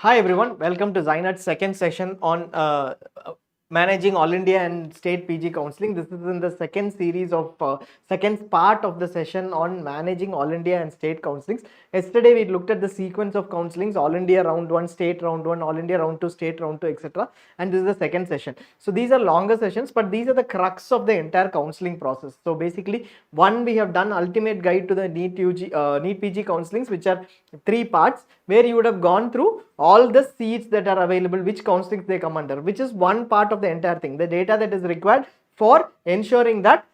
Hi everyone, welcome to ZyNerd's second session on managing all India and state PG counseling. This is in the second series of second part of the session on managing all India and state counselings. Yesterday we looked at the sequence of counselings: all India round 1, state round 1, all India round 2, state round 2, etc. And this is the second session. So these are longer sessions, but these are the crux of the entire counseling process. So basically, one, we have done ultimate guide to the NEET PG counselings, which are 3 parts, where you would have gone through all the seats that are available, which counselings they come under, which is one part of the entire thing, the data that is required for ensuring that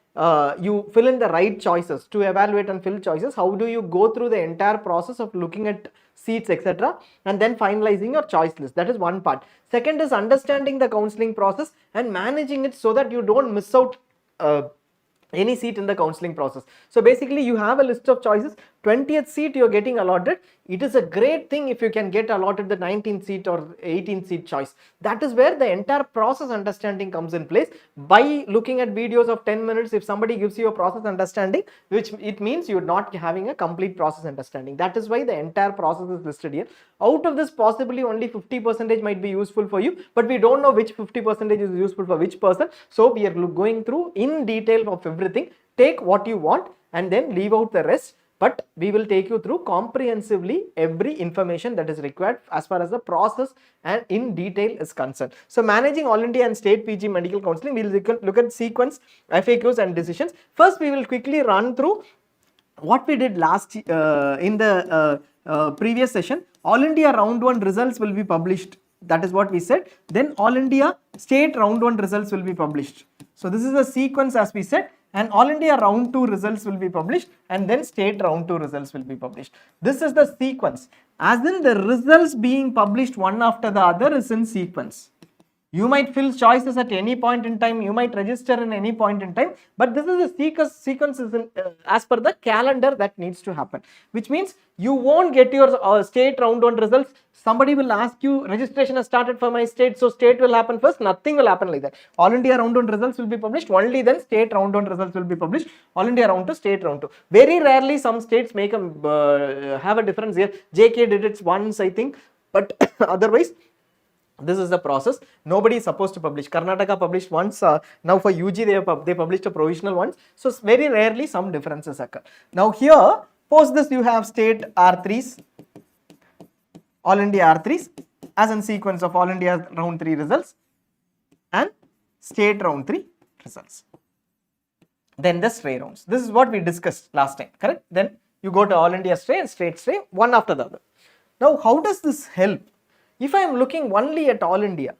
you fill in the right choices. To evaluate and fill choices, how do you go through the entire process of looking at seats, etc., and then finalizing your choice list? That is one part. Second is understanding the counseling process and managing it so that you don't miss out any seat in the counseling process. So basically, you have a list of choices, 20th seat you are getting allotted. It is a great thing if you can get allotted the 19th seat or 18th seat choice. That is where the entire process understanding comes in place. By looking at videos of 10 minutes, if somebody gives you a process understanding, which it means you're not having a complete process understanding. That is why the entire process is listed here. Out of this, possibly only 50% might be useful for you, but we don't know which 50% is useful for which person. So we are going through in detail of everything. Take what you want and then leave out the rest. But we will take you through comprehensively every information that is required as far as the process and in detail is concerned. So managing all India and state PG medical counseling, we will look at sequence, FAQs and decisions. First, we will quickly run through what we did last in the previous session. All India round 1 results will be published. That is what we said. Then all India state round 1 results will be published. So this is a sequence as we said. And all India round 2 results will be published, and then state round 2 results will be published. This is the sequence, as in the results being published one after the other is in sequence. You might fill choices at any point in time, you might register in any point in time, but this is a sequence as per the calendar that needs to happen, which means you won't get your state round 1 results. Somebody will ask you, registration has started for my state, so state will happen first. Nothing will happen like that. All India round 1 results will be published, only then state round 1 results will be published. All India round 2, state round 2. Very rarely some states make have a difference here. JK did it once, I think, but otherwise this is the process. Nobody is supposed to publish. Karnataka published once. Now for UG they published a provisional once. So very rarely some differences occur. Now here, post this you have state R3s, all India R3s, as in sequence of all India round 3 results and state round 3 results. Then the stray rounds. This is what we discussed last time, correct? Then you go to all India stray and state stray, one after the other. Now how does this help? If I am looking only at all India,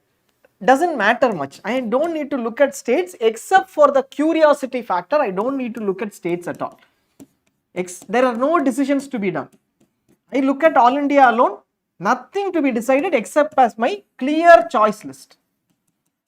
doesn't matter much. I don't need to look at states except for the curiosity factor. I don't need to look at states at all. There are no decisions to be done. I look at all India alone, nothing to be decided except as my clear choice list.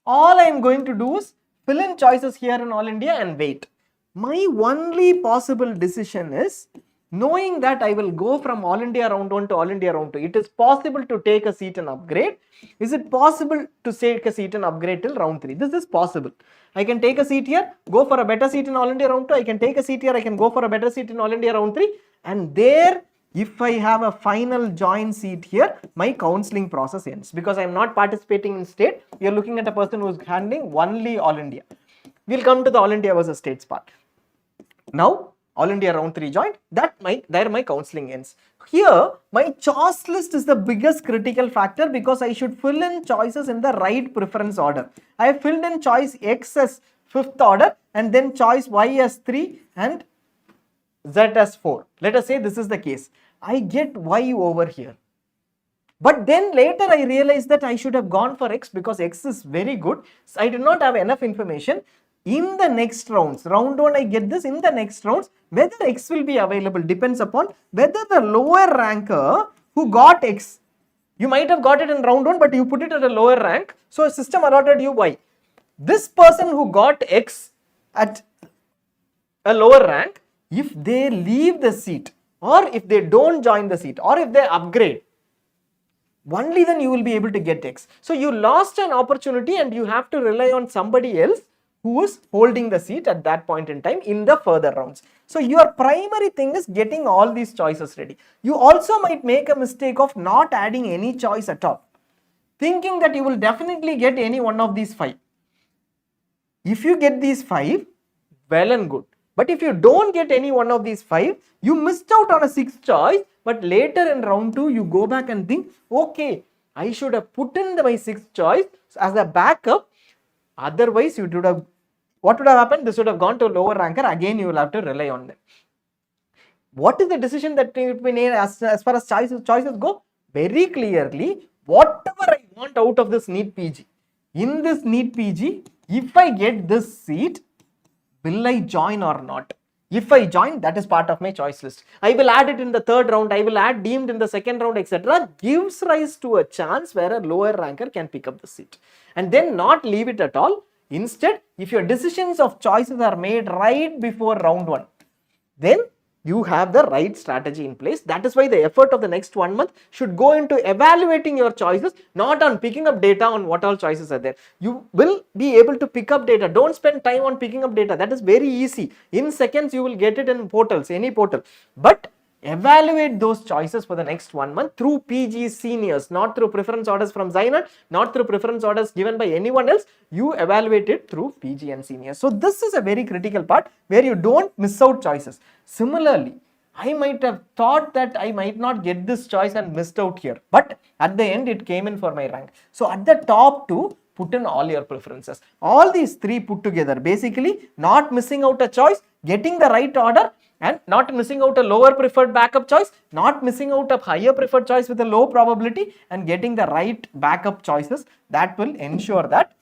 All I am going to do is fill in choices here in all India and wait. My only possible decision is knowing that I will go from all India round 1 to all India round 2. It is possible to take a seat and upgrade. Is it possible to take a seat and upgrade till round 3? This is possible. I can take a seat here, go for a better seat in all India round 2. I can take a seat here, I can go for a better seat in all India round 3. And there, if I have a final joint seat here, my counseling process ends. Because I am not participating in state. You are looking at a person who is handling only all India. We will come to the all India versus states part. Now, all India round 3 joint, there my counseling ends. Here, my choice list is the biggest critical factor because I should fill in choices in the right preference order. I have filled in choice X as 5th order and then choice Y as 3 and Z as 4. Let us say this is the case. I get Y over here. But then later I realized that I should have gone for X because X is very good. So I did not have enough information. In the next rounds, round 1 I get this, in the next rounds, whether X will be available depends upon whether the lower ranker who got X, you might have got it in round 1 but you put it at a lower rank, so a system allotted you Y. This person who got X at a lower rank, if they leave the seat or if they don't join the seat or if they upgrade, only then you will be able to get X. So you lost an opportunity and you have to rely on somebody else who is holding the seat at that point in time in the further rounds. So your primary thing is getting all these choices ready. You also might make a mistake of not adding any choice at all, thinking that you will definitely get any one of these 5. If you get these 5, well and good. But if you don't get any one of these 5, you missed out on a 6th choice. But later in round 2, you go back and think, okay, I should have put in my 6th choice as a backup. Otherwise, you would have, what would have happened? This would have gone to a lower ranker. Again, you will have to rely on them. What is the decision that we made as far as choices go? Very clearly, whatever I want out of this NEET PG, in this NEET PG, if I get this seat, will I join or not? If I join, that is part of my choice list. I will add it in the 3rd round, I will add deemed in the 2nd round, etc. Gives rise to a chance where a lower ranker can pick up the seat. And then not leave it at all. Instead, if your decisions of choices are made right before round 1, then you have the right strategy in place. That is why the effort of the next 1 month should go into evaluating your choices, not on picking up data on what all choices are there. You will be able to pick up data. Don't spend time on picking up data. That is very easy. In seconds, you will get it in portals, any portal. But evaluate those choices for the next 1 month through PG seniors, not through preference orders from ZyNerd, not through preference orders given by anyone else. You evaluate it through PG and seniors. So this is a very critical part where you don't miss out choices. Similarly, I might have thought that I might not get this choice and missed out here, but at the end it came in for my rank. So at the top 2, put in all your preferences. All these 3 put together, basically not missing out a choice, getting the right order, and not missing out a lower preferred backup choice, not missing out a higher preferred choice with a low probability, and getting the right backup choices. That will ensure that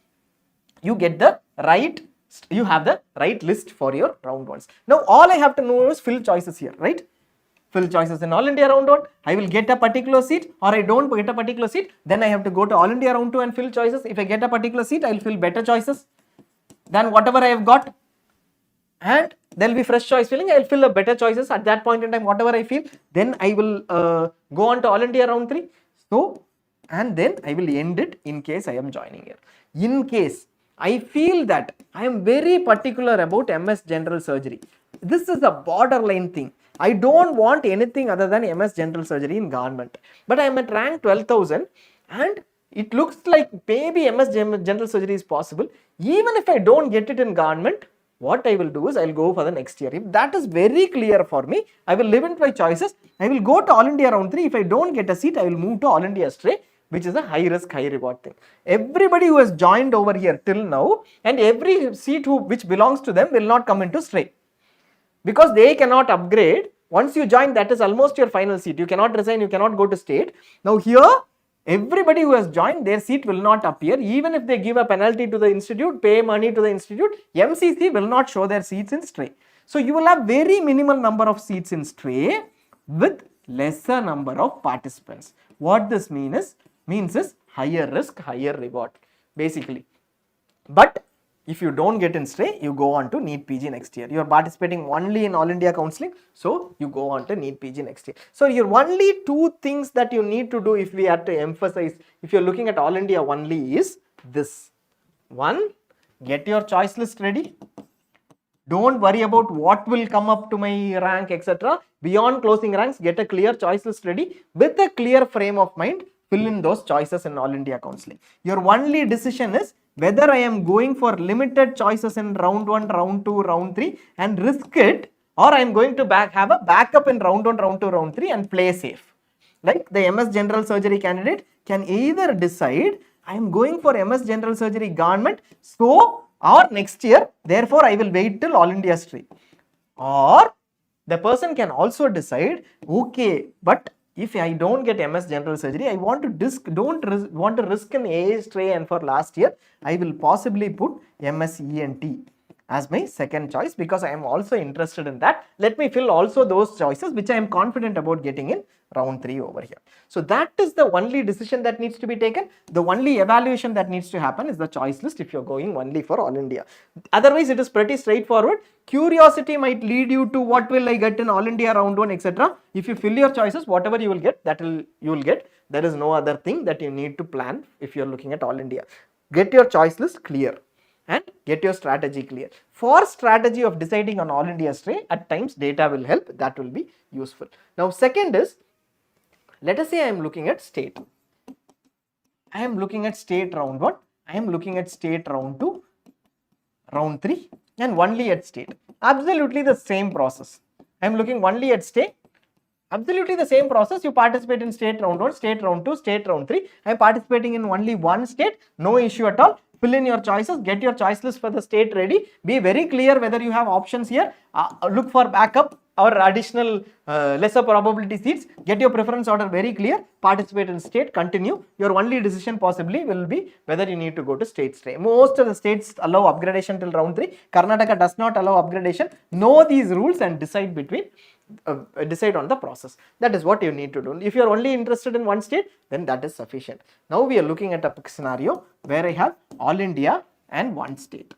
you get the right, you have the right list for your round 1s. Now all I have to know is fill choices here, right? Fill choices in All India round 1, I will get a particular seat, or I don't get a particular seat, then I have to go to All India round 2 and fill choices. If I get a particular seat, I will fill better choices than whatever I have got, and there will be fresh choice filling. I will fill a better choices at that point in time, whatever I feel. Then I will go on to All India round 3. So, and then I will end it in case I am joining here. In case I feel that I am very particular about MS General Surgery, this is a borderline thing. I don't want anything other than MS General Surgery in government, but I am at rank 12,000 and it looks like maybe MS General Surgery is possible. Even if I don't get it in government, what I will do is I will go for the next year. If that is very clear for me, I will live into my choices. I will go to All India round 3. If I don't get a seat, I will move to All India straight, which is a high risk, high reward thing. Everybody who has joined over here till now, and every seat which belongs to them will not come into straight, because they cannot upgrade. Once you join, that is almost your final seat. You cannot resign, you cannot go to state. Now here, everybody who has joined, their seat will not appear. Even if they give a penalty to the institute, pay money to the institute, MCC will not show their seats in stray. So you will have very minimal number of seats in stray with lesser number of participants. What this means is higher risk, higher reward, basically. But if you don't get in stray, you go on to NEET PG next year. You are participating only in All India Counselling, so you go on to NEET PG next year. So your only 2 things that you need to do, if we had to emphasize, if you're looking at All India only, is this. 1, get your choice list ready. Don't worry about what will come up to my rank, etc. Beyond closing ranks, get a clear choice list ready with a clear frame of mind. Fill in those choices in All India Counselling. Your only decision is whether I am going for limited choices in round 1, round 2, round 3 and risk it, or I am going to have a backup in round 1, round 2, round 3 and play safe. Like the MS General Surgery candidate can either decide I am going for MS General Surgery government, so or next year, therefore I will wait till All India straight. Or the person can also decide, okay, but if I don't get MS General Surgery, I want to want to risk an AA stray, and for last year, I will possibly put MS ENT as my second choice because I am also interested in that. Let me fill also those choices which I am confident about getting in round 3 over here. So that is the only decision that needs to be taken. The only evaluation that needs to happen is the choice list if you're going only for All India. Otherwise, it is pretty straightforward. Curiosity might lead you to what will I get in All India round 1, etc. If you fill your choices, whatever you will get, you will get. There is no other thing that you need to plan if you're looking at All India. Get your choice list clear. and get your strategy clear. For strategy of deciding on All India straight, at times data will help, that will be useful. Now second is, let us say I am looking at state. I am looking at state round 1, I am looking at state round 2, round 3 and only at state. Absolutely the same process. I am looking only at state. Absolutely the same process. You participate in state round 1, state round 2, state round 3. I am participating in only one state. No issue at all. Fill in your choices. Get your choice list for the state ready. Be very clear whether you have options here. Look for backup or additional lesser probability seats. Get your preference order very clear. Participate in state. Continue. Your only decision possibly will be whether you need to go to state straight. Most of the states allow upgradation till round 3. Karnataka does not allow upgradation. Know these rules and decide between. Decide on the process. That is what you need to do. If you are only interested in one state, then that is sufficient. Now we are looking at a scenario where I have All India and one state.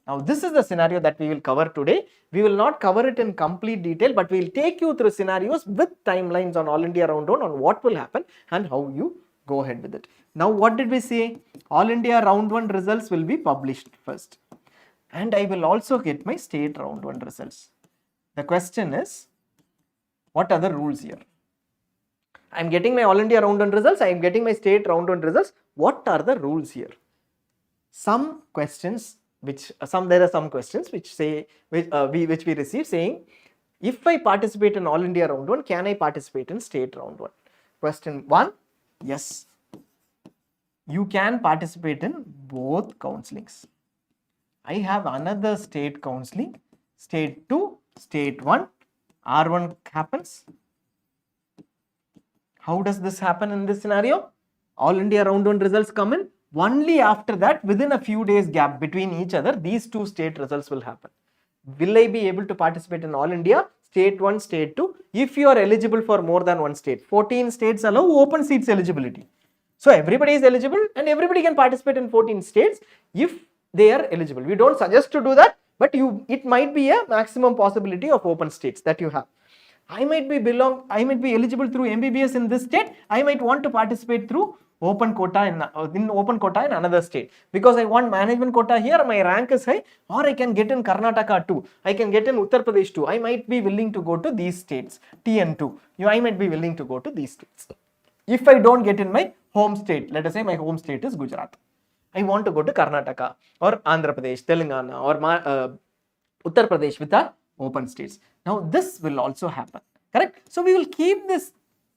Now this is the scenario that we will cover today. We will not cover it in complete detail, but we will take you through scenarios with timelines on All India round 1 on what will happen and how you go ahead with it. Now what did we say? All India round 1 results will be published first, and I will also get my state round 1 results. The question is, what are the rules here? I am getting my All India round 1 results, I am getting my state round 1 results. What are the rules here? Some questions there are some questions which say, which we received saying, if I participate in All India round 1, can I participate in state round 1? Question 1, yes, you can participate in both counselings. I have another state counselling, state 2, state 1, R1 happens. How does this happen in this scenario? All India round 1 results come in. Only after that, within a few days gap between each other, these two state results will happen. Will I be able to participate in All India, state 1, state 2? If you are eligible for more than one state, 14 states allow open seats eligibility. So everybody is eligible and everybody can participate in 14 states if they are eligible. We don't suggest to do that, but it might be a maximum possibility of open states that you have. I might be eligible through MBBS in this state. I might want to participate through open quota in open quota in another state because I want management quota here, my rank is high, or I can get in Karnataka too, I can get in Uttar Pradesh too. I might be willing to go to these states, TN2. I might be willing to go to these states. If I don't get in my home state, let us say my home state is Gujarat, I want to go to Karnataka or Andhra Pradesh, Telangana or Uttar Pradesh with our open states. Now this will also happen, correct? So we will keep this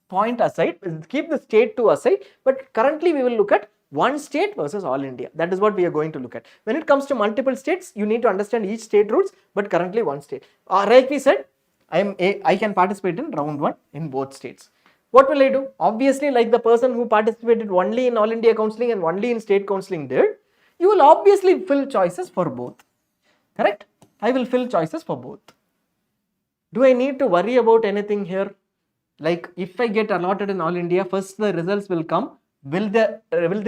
point aside, keep the state 2 aside, but currently we will look at one state versus All India. That is what we are going to look at. When it comes to multiple states, you need to understand each state rules, but currently one state. Like we said, I can participate in round 1 in both states. What will I do? Obviously, like the person who participated only in All India Counselling and only in state counselling did, you will obviously fill choices for both, correct? I will fill choices for both. Do I need to worry about anything here? Like if I get allotted in All India, first the results will come. Will they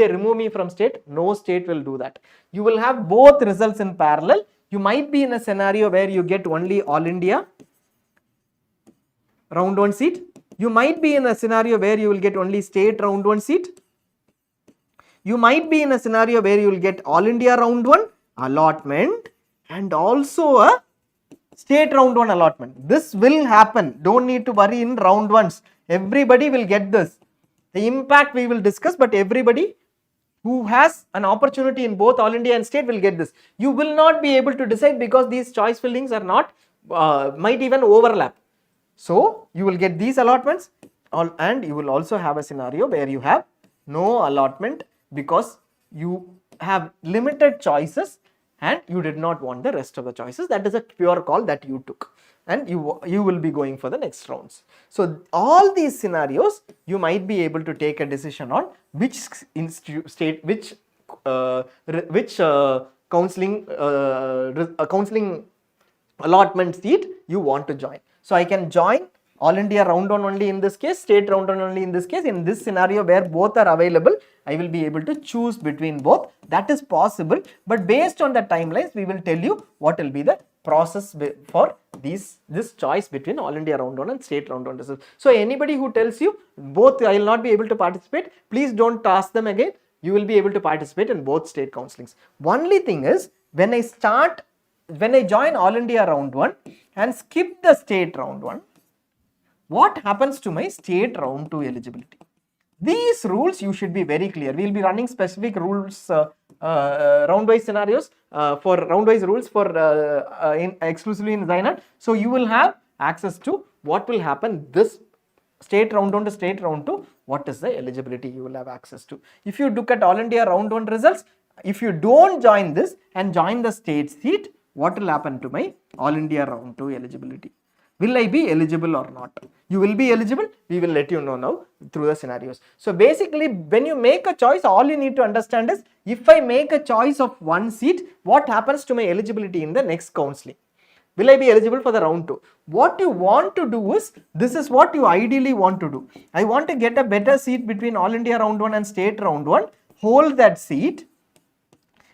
remove me from state? No state will do that. You will have both results in parallel. You might be in a scenario where you get only All India round 1 seat. You might be in a scenario where you will get only state round 1 seat. You might be in a scenario where you will get All India round 1 allotment and also a state round 1 allotment. This will happen. Don't need to worry in round 1s. Everybody will get this. The impact we will discuss, but everybody who has an opportunity in both All India and state will get this. You will not be able to decide because these choice fillings are not, might even overlap. So you will get these allotments and you will also have a scenario where you have no allotment because you have limited choices and you did not want the rest of the choices. That is a pure call that you took and you will be going for the next rounds. So all these scenarios you might be able to take a decision on which counselling allotment seat you want to join. So I can join All India round 1 only in this case, state round 1 only in this case. In this scenario where both are available, I will be able to choose between both. That is possible, but based on the timelines, we will tell you what will be the process for this choice between All India round 1 and state round 1 results. So anybody who tells you both I will not be able to participate, please don't ask them again. you will be able to participate in both state counselings. Only thing is, when I join All India round 1 and skip the state round 1, what happens to my state round 2 eligibility? These rules you should be very clear. We will be running specific rules, round-wise scenarios, for round-wise rules for exclusively in ZyNerd. So you will have access to what will happen this state round 1 to state round 2, what is the eligibility you will have access to. If you look at All India round 1 results, if you don't join this and join the state seat, what will happen to my All India round 2 eligibility? Will I be eligible or not? You will be eligible. We will let you know now through the scenarios. So basically, when you make a choice, all you need to understand is, if I make a choice of one seat, what happens to my eligibility in the next counselling? Will I be eligible for the round 2? What you want to do is, this is what you ideally want to do. I want to get a better seat between All India round 1 and state round 1, hold that seat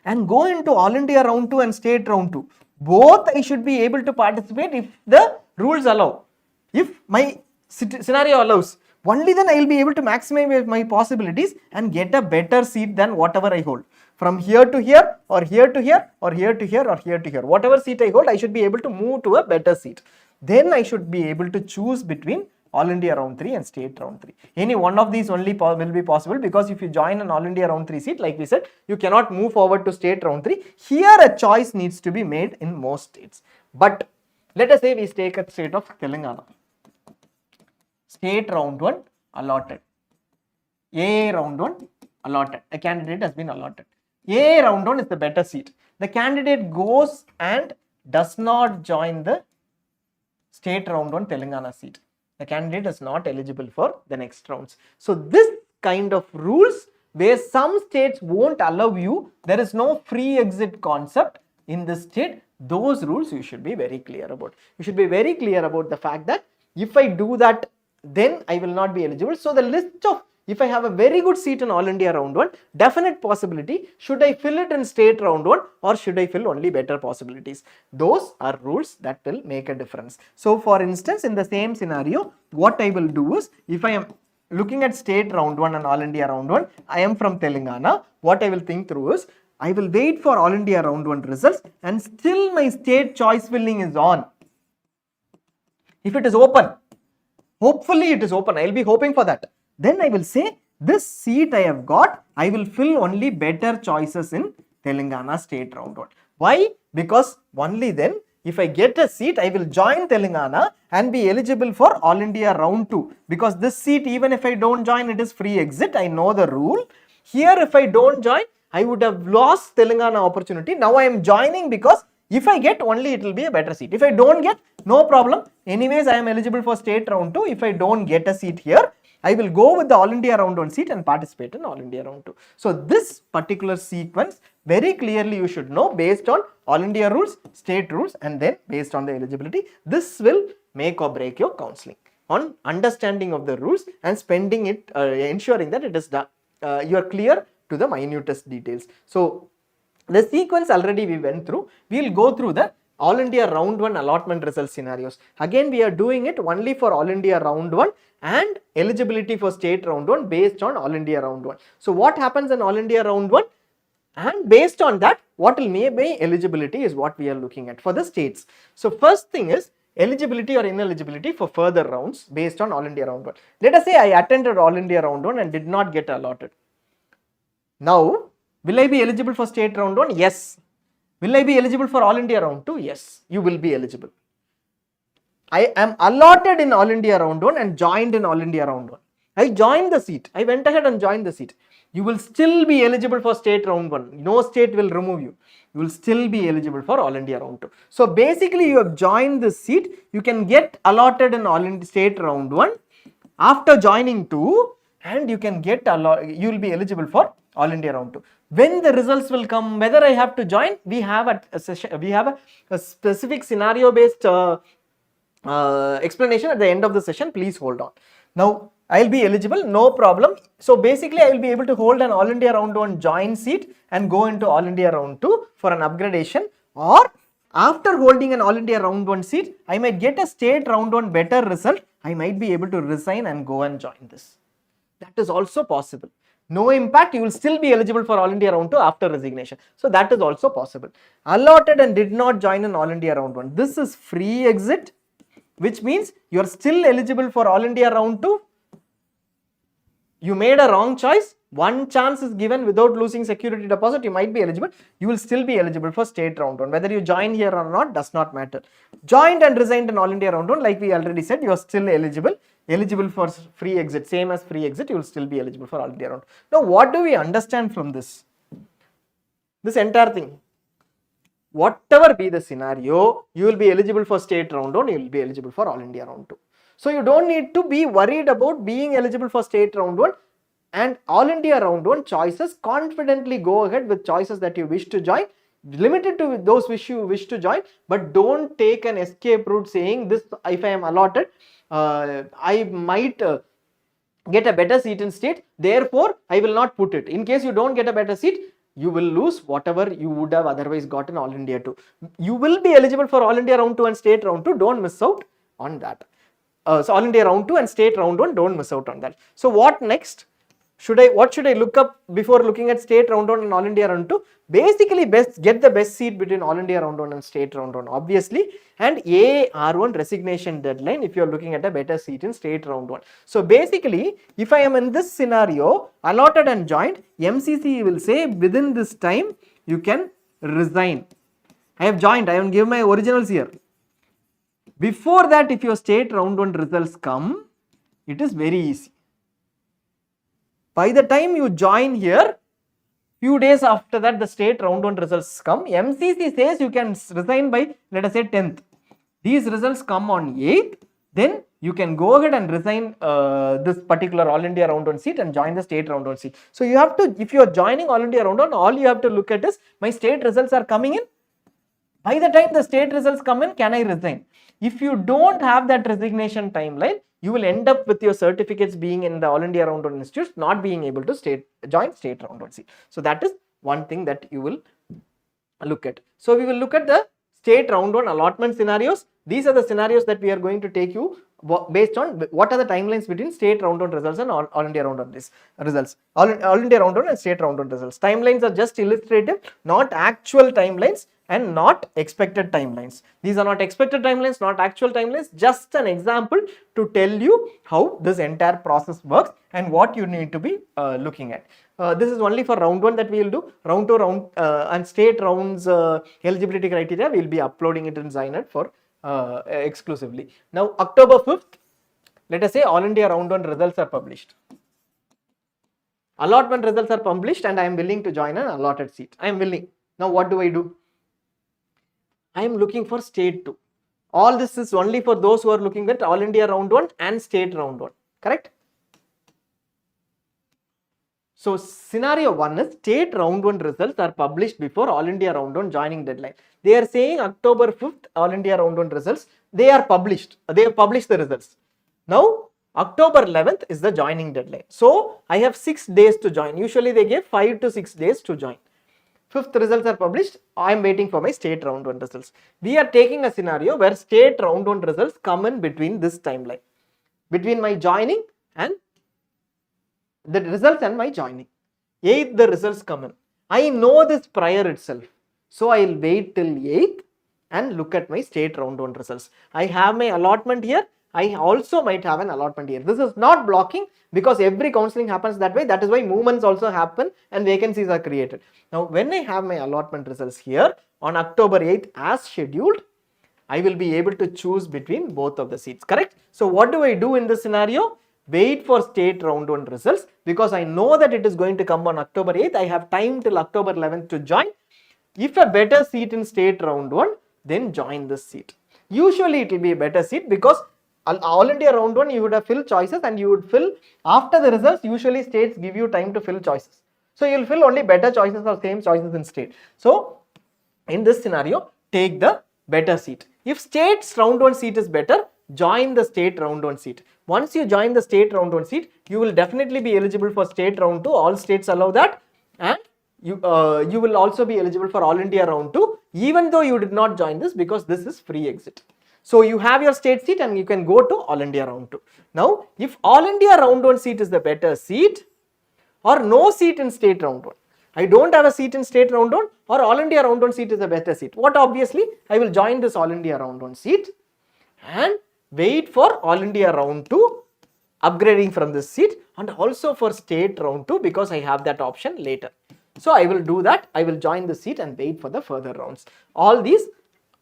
and go into All India round 2 and state round 2. Both I should be able to participate if the rules allow. If my scenario allows, only then I will be able to maximize my possibilities and get a better seat than whatever I hold. From here to here, or here to here, or here to here, or here to here. Whatever seat I hold, I should be able to move to a better seat. Then I should be able to choose between All India round 3 and state round 3. Any one of these only will be possible, because if you join an All India round 3 seat, like we said, you cannot move forward to state round 3. Here a choice needs to be made in most states. But let us say we take a state of Telangana. State round 1 allotted. A round 1 allotted. A candidate has been allotted. A round 1 is the better seat. The candidate goes and does not join the state round 1 Telangana seat. The candidate is not eligible for the next rounds. So this kind of rules, where some states won't allow you, there is no free exit concept in this state, those rules you should be very clear about. You should be very clear about the fact that if I do that, then I will not be eligible. So the list of, if I have a very good seat in All India round 1, definite possibility, should I fill it in state round 1 or should I fill only better possibilities? Those are rules that will make a difference. So for instance, in the same scenario, what I will do is, if I am looking at state round 1 and All India round 1, I am from Telangana, what I will think through is, I will wait for All India round 1 results and still my state choice filling is on. If it is open, hopefully it is open, I will be hoping for that. Then I will say, this seat I have got, I will fill only better choices in Telangana state round 1. Why? Because only then, if I get a seat, I will join Telangana and be eligible for All India round 2. Because this seat, even if I don't join, it is free exit. I know the rule. Here, if I don't join, I would have lost Telangana opportunity. Now I am joining because if I get, only it will be a better seat. If I don't get, no problem. Anyways, I am eligible for state round 2. If I don't get a seat here, I will go with the All India round 1 seat and participate in All India round 2. So this particular sequence, very clearly you should know, based on All India rules, state rules, and then based on the eligibility. This will make or break your counselling on understanding of the rules and spending it, ensuring that it is done. You are clear to the minutest details. So the sequence already we went through. We will go through the All India round 1 allotment result scenarios. Again, we are doing it only for All India round 1 and eligibility for state round 1 based on All India round 1. So what happens in All India round 1, and based on that, what will be eligibility is what we are looking at for the states. So first thing is eligibility or ineligibility for further rounds based on All India round 1. Let us say I attended All India round 1 and did not get allotted. Now, will I be eligible for state round 1? Yes. Will I be eligible for All India round 2? Yes, you will be eligible. I am allotted in All India round 1 and joined in All India round 1. I joined the seat. I went ahead and joined the seat. You will still be eligible for state round 1. No state will remove you. You will still be eligible for All India round 2. So basically, you have joined this seat. You can get allotted in All India state round 1 after joining 2, and you can get you will be eligible for All India round 2. When the results will come, whether I have to join, we have a session, we have a specific scenario based explanation at the end of the session. Please hold on. Now I will be eligible, no problem. So basically, I will be able to hold an All India round 1 join seat and go into All India round 2 for an upgradation, or after holding an All India round 1 seat, I might get a state round 1 better result. I might be able to resign and go and join this. That is also possible. no impact, you will still be eligible for All India Round 2 after resignation. So that is also possible. Allotted and did not join in All India Round 1. This is free exit, which means you are still eligible for All India Round 2. You made a wrong choice. One chance is given without losing security deposit. You might be eligible. You will still be eligible for state round 1. Whether you join here or not does not matter. Joined and resigned in All India Round 1, like we already said, you are still eligible. Eligible for free exit, same as free exit, you will still be eligible for All India Round 2. Now, what do we understand from this? This entire thing. Whatever be the scenario, you will be eligible for state round 1, you will be eligible for All India Round 2. So you don't need to be worried about being eligible for state round 1 and All India Round 1 choices. Confidently go ahead with choices that you wish to join, limited to those which you wish to join, but don't take an escape route saying this, if I am allotted, I might get a better seat in state, therefore I will not put it. In case you don't get a better seat, you will lose whatever you would have otherwise got in All India 2. You will be eligible for All India Round 2 and state round 2, don't miss out on that. So All India Round 2 and state round 1, don't miss out on that. So what next? What should I look up before looking at state round 1 and All India Round 2? Basically, get the best seat between All India Round 1 and state round 1, obviously, and AR1 resignation deadline if you are looking at a better seat in state round 1. So basically, if I am in this scenario, allotted and joined, MCC will say within this time you can resign. I have joined, I have given my originals here. Before that, if your state round 1 results come, it is very easy. By the time you join here, few days after that the state round 1 results come, MCC says you can resign by, let us say, 10th. These results come on 8th, then you can go ahead and resign this particular All India Round 1 seat and join the state round 1 seat. So you have to, if you are joining All India Round 1, all you have to look at is, my state results are coming in. By the time the state results come in, can I resign? If you don't have that resignation timeline, you will end up with your certificates being in the All India Round 1 institutes, not being able to join state round 1 seat. So that is one thing that you will look at. So we will look at the state round 1 allotment scenarios. These are the scenarios that we are going to take you based on what are the timelines between state round 1 results and All India Round 1 results. All India Round 1 and state round 1 results. Timelines are just illustrative, not actual timelines and not expected timelines. These are not expected timelines, not actual timelines, just an example to tell you how this entire process works and what you need to be looking at. This is only for round 1 that we will do. Round 2 and state rounds eligibility criteria, we will be uploading it in ZyNerd for exclusively. Now October 5th, let us say All India Round 1 results are published. Allotment results are published and I am willing to join an allotted seat. I am willing. Now what do I do? I am looking for state 2. All this is only for those who are looking at All India Round 1 and state round 1, correct? So scenario 1 is state round 1 results are published before All India Round 1 joining deadline. They are saying October 5th All India Round 1 results, they are published, they have published the results. Now October 11th is the joining deadline. So I have 6 days to join. Usually they give 5 to 6 days to join. 5th results are published, I am waiting for my state round 1 results. We are taking a scenario where state round 1 results come in between this timeline, between my joining and the results and my joining. 8th the results come in. I know this prior itself, so I will wait till 8th and look at my state round 1 results. I have my allotment here, I also might have an allotment here. This is not blocking because every counseling happens that way. That is why movements also happen and vacancies are created. Now when I have my allotment results here on October 8th as scheduled, I will be able to choose between both of the seats, correct? So what do I do in this scenario? Wait for state round 1 results because I know that it is going to come on October 8th. I have time till October 11th to join. If a better seat in state round 1, then join this seat. Usually it will be a better seat because All India Round 1 you would have filled choices and you would fill after the results. Usually states give you time to fill choices. So you will fill only better choices or same choices in state. So in this scenario, take the better seat. If state's round 1 seat is better, join the state round 1 seat. Once you join the state round 1 seat, you will definitely be eligible for state round 2. All states allow that, and you will also be eligible for All India Round 2 even though you did not join this because this is free exit. So you have your state seat and you can go to All India Round 2. Now if All India Round 1 seat is the better seat, or no seat in state round 1. I don't have a seat in state round 1 or all India round 1 seat is a better seat. What obviously, I will join this all India round 1 seat and wait for all India round 2 upgrading from this seat and also for state round 2 because I have that option later. So I will do that. I will join the seat and wait for the further rounds. All these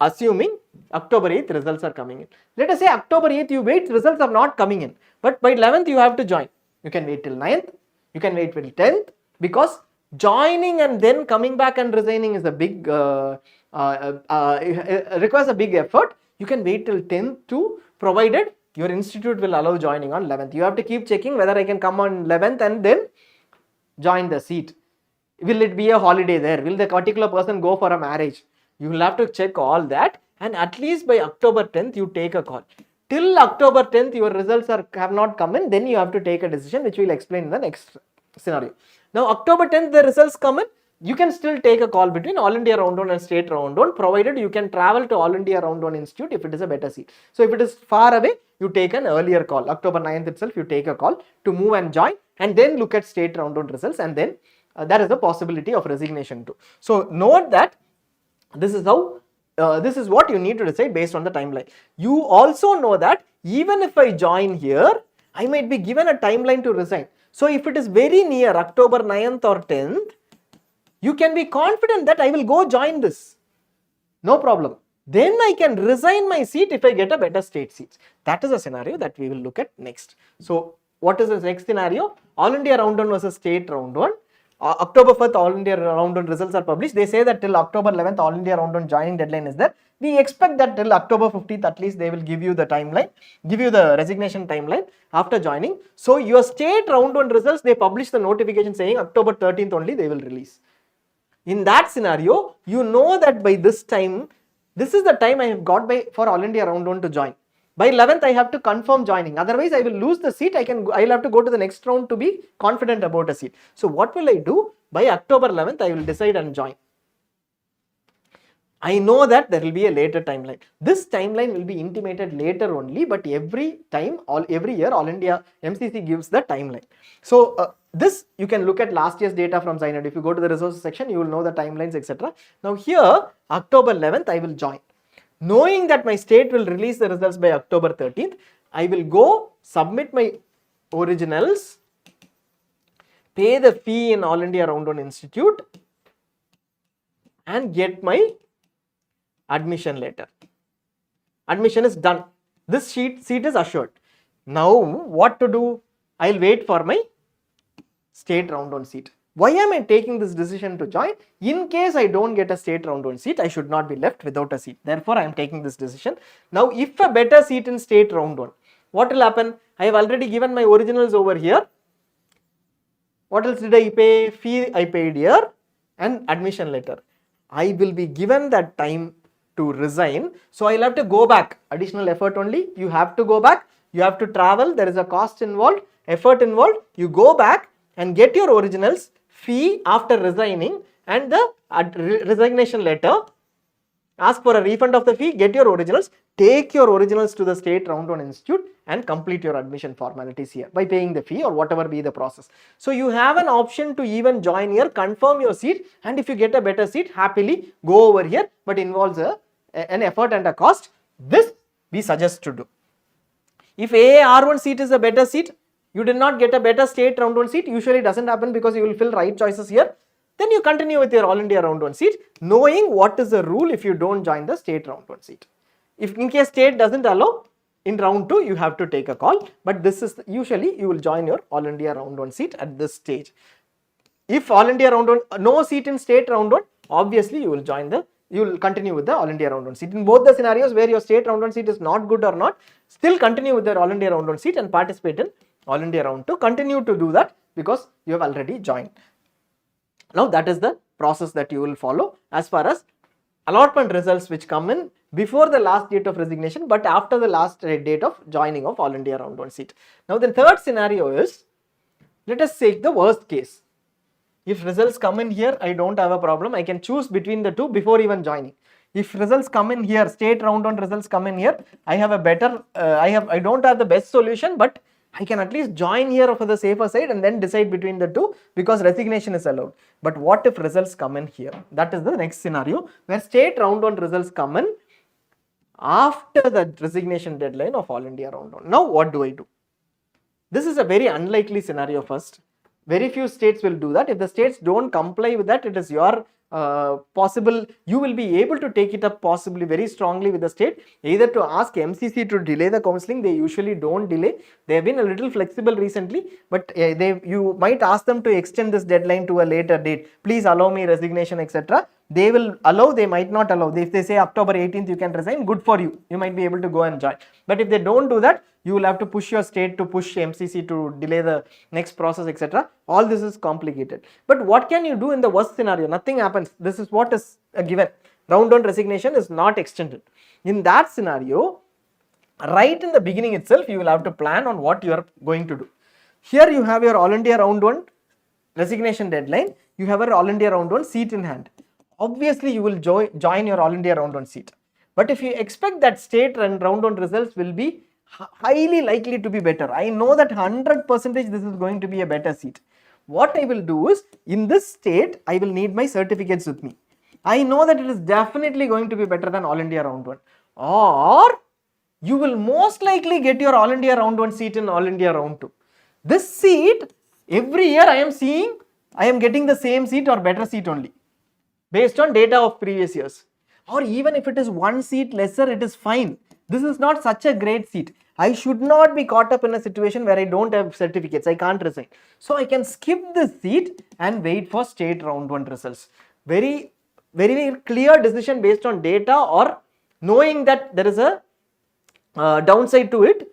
assuming October 8th results are coming in. Let us say October 8th you wait, results are not coming in, but by 11th you have to join. You can wait till 9th, you can wait till 10th, because joining and then coming back and resigning is a big, requires a big effort. You can wait till 10th too, provided your institute will allow joining on 11th. You have to keep checking whether I can come on 11th and then join the seat. Will it be a holiday there? Will the particular person go for a marriage? You will have to check all that, and at least by October 10th you take a call. Till October 10th your results have not come in, then you have to take a decision, which we will explain in the next scenario. Now October 10th the results come in, you can still take a call between all India round 1 and state round 1, provided you can travel to all India round 1 institute if it is a better seat. So if it is far away, you take an earlier call. October 9th itself you take a call to move and join, and then look at state round 1 results, and then there is a possibility of resignation too. So note that this is how, this is what you need to decide based on the timeline. You also know that even if I join here, I might be given a timeline to resign. So if it is very near October 9th or 10th, you can be confident that I will go join this. No problem. Then I can resign my seat if I get a better state seat. That is a scenario that we will look at next. So what is the next scenario? All India round 1 versus state round 1. October 1st all India round 1 results are published. They say that till October 11th all India round 1 joining deadline is there. We expect that till October 15th at least they will give you the timeline, give you the resignation timeline after joining. So your state round 1 results, they publish the notification saying October 13th only they will release. In that scenario, you know that by this time, this is the time I have got for all India round 1 to join. By 11th, I have to confirm joining. Otherwise, I will lose the seat. I'll have to go to the next round to be confident about a seat. So what will I do? By October 11th, I will decide and join. I know that there will be a later timeline. This timeline will be intimated later only, but every year, All India MCC gives the timeline. So this you can look at last year's data from ZyNerd. If you go to the resources section, you will know the timelines, etc. Now here, October 11th, I will join. Knowing that my state will release the results by October 13th, I will go submit my originals, pay the fee in All India Round 1 Institute, and get my admission letter. Admission is done. This seat is assured. Now what to do? I will wait for my state round 1 seat. Why am I taking this decision to join? In case I don't get a state round 1 seat, I should not be left without a seat. Therefore, I am taking this decision. Now, if a better seat in state round 1, what will happen? I have already given my originals over here. What else did I pay? Fee I paid here and admission letter. I will be given that time to resign. So, I will have to go back. Additional effort only. You have to go back. You have to travel. There is a cost involved, effort involved. You go back and get your originals, fee after resigning, and the resignation letter. Ask for a refund of the fee, get your originals, take your originals to the state round 1 institute and complete your admission formalities here by paying the fee or whatever be the process. So you have an option to even join here, confirm your seat, and if you get a better seat, happily go over here, but involves an effort and a cost. This we suggest to do. If AAR1 seat is a better seat, you did not get a better state round 1 seat, usually doesn't happen because you will fill right choices here, then you continue with your All India round 1 seat, knowing what is the rule if you don't join the state round 1 seat. If in case state doesn't allow, in round 2 you have to take a call, but this is usually you will join your All India round 1 seat at this stage. If All India round 1, no seat in state round 1, obviously you will continue with the All India round 1 seat. In both the scenarios where your state round 1 seat is not good or not, still continue with the All India round 1 seat and participate in All India round 2. Continue to do that because you have already joined. Now that is the process that you will follow as far as allotment results which come in before the last date of resignation but after the last date of joining of All India round 1 seat. Now the third scenario is, let us take the worst case. If results come in here, I don't have a problem. I can choose between the two before even joining. If results come in here, state round 1 results come in here, I have a better, I don't have the best solution, but I can at least join here for the safer side and then decide between the two, because resignation is allowed. But what if results come in here? That is the next scenario where state round 1 results come in after the resignation deadline of All India round 1. Now what do I do? This is a very unlikely scenario first. Very few states will do that. If the states don't comply with that, it is your possible, you will be able to take it up possibly very strongly with the state, either to ask MCC to delay the counselling. They usually don't delay. They have been a little flexible recently, but you might ask them to extend this deadline to a later date. Please allow me resignation, etc. They will allow, they might not allow. If they say October 18th you can resign, good for you. You might be able to go and join. But if they don't do that, you will have to push your state to push MCC to delay the next process, etc. All this is complicated. But what can you do in the worst scenario? Nothing happens. This is what is a given. Round 1 resignation is not extended. In that scenario, right in the beginning itself, you will have to plan on what you are going to do. Here you have your All India round 1 resignation deadline. You have a All India round 1 seat in hand. Obviously, you will join your All India round 1 seat. But if you expect that state and round 1 results will be highly likely to be better, I know that 100% this is going to be a better seat. What I will do is, in this state, I will need my certificates with me. I know that it is definitely going to be better than All India round 1. Or you will most likely get your All India round 1 seat in All India round 2. This seat, every year I am seeing, I am getting the same seat or better seat only, based on data of previous years. Or even if it is one seat lesser, it is fine. This is not such a great seat. I should not be caught up in a situation where I don't have certificates. I can't resign. So I can skip this seat and wait for state round 1 results. Very, very clear decision based on data, or knowing that there is a downside to it.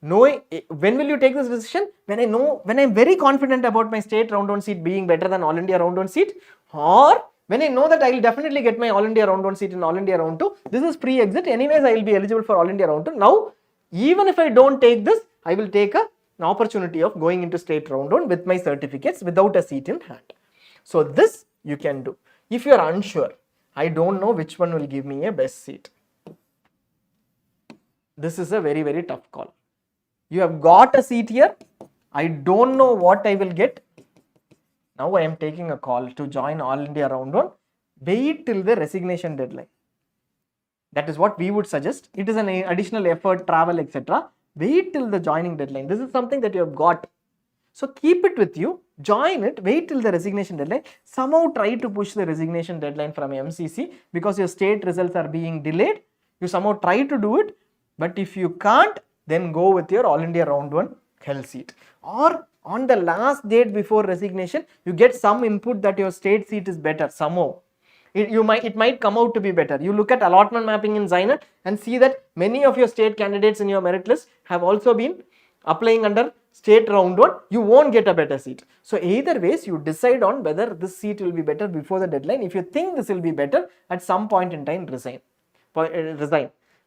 Knowing, when will you take this decision? When I am very confident about my state round 1 seat being better than All India round 1 seat, or when I know that I will definitely get my All India round 1 seat in All India round 2, this is pre-exit. Anyways, I will be eligible for All India round 2. Now, even if I don't take this, I will take an opportunity of going into state round 1 with my certificates without a seat in hand. So this you can do. If you are unsure, I don't know which one will give me a best seat. This is a very, very tough call. You have got a seat here. I don't know what I will get. Now I am taking a call to join All India round 1. Wait till the resignation deadline. That is what we would suggest. It is an additional effort, travel, etc. Wait till the joining deadline. This is something that you have got. So keep it with you, join it, wait till the resignation deadline. Somehow try to push the resignation deadline from MCC, because your state results are being delayed. You somehow try to do it. But if you can't, then go with your All India round 1 hell seat. Or on the last date before resignation, you get some input that your state seat is better somehow. It might come out to be better. You look at allotment mapping in ZyNerd and see that many of your state candidates in your merit list have also been applying under state round 1. You won't get a better seat. So either ways, you decide on whether this seat will be better before the deadline. If you think this will be better, at some point in time, resign.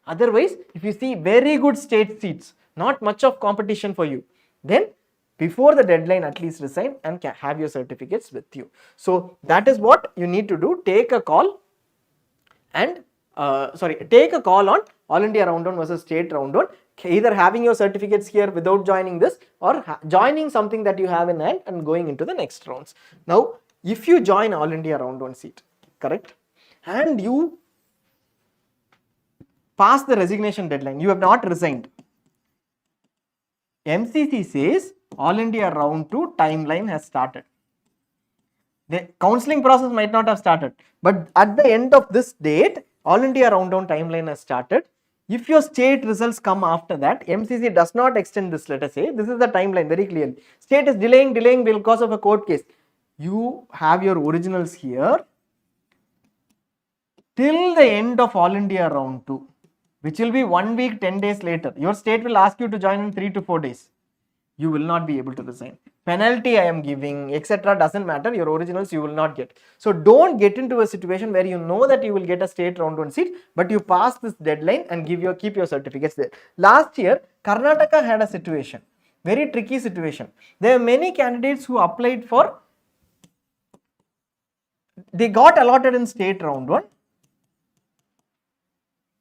Otherwise, if you see very good state seats, not much of competition for you, then before the deadline at least resign and have your certificates with you. So that is what you need to do. Take a call and take a call on All India round 1 versus state round 1. Either having your certificates here without joining this, or joining something that you have in hand and going into the next rounds. Now, if you join All India round 1 seat, correct, and you pass the resignation deadline, you have not resigned, MCC says All India round 2 timeline has started. The counselling process might not have started, but at the end of this date, All India round 1 timeline has started. If your state results come after that, MCC does not extend this, let us say, this is the timeline very clearly. State is delaying because of a court case. You have your originals here till the end of All India round 2, which will be 1 week, 10 days later. Your state will ask you to join in 3 to 4 days. You will not be able to resign. Penalty I am giving, etc. doesn't matter. Your originals you will not get. So don't get into a situation where you know that you will get a state round 1 seat, but you pass this deadline and keep your certificates there. Last year, Karnataka had a situation, very tricky situation. There are many candidates who applied for, they got allotted in state round 1,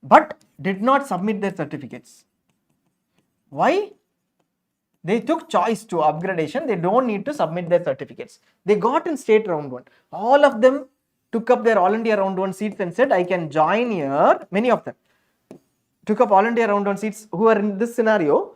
but did not submit their certificates. Why? they took choice 2 upgradation. They don't need to submit their certificates. They got in state round 1. All of them took up their all India round 1 seats and said, I can join here. Many of them took up all India round 1 seats who are in this scenario,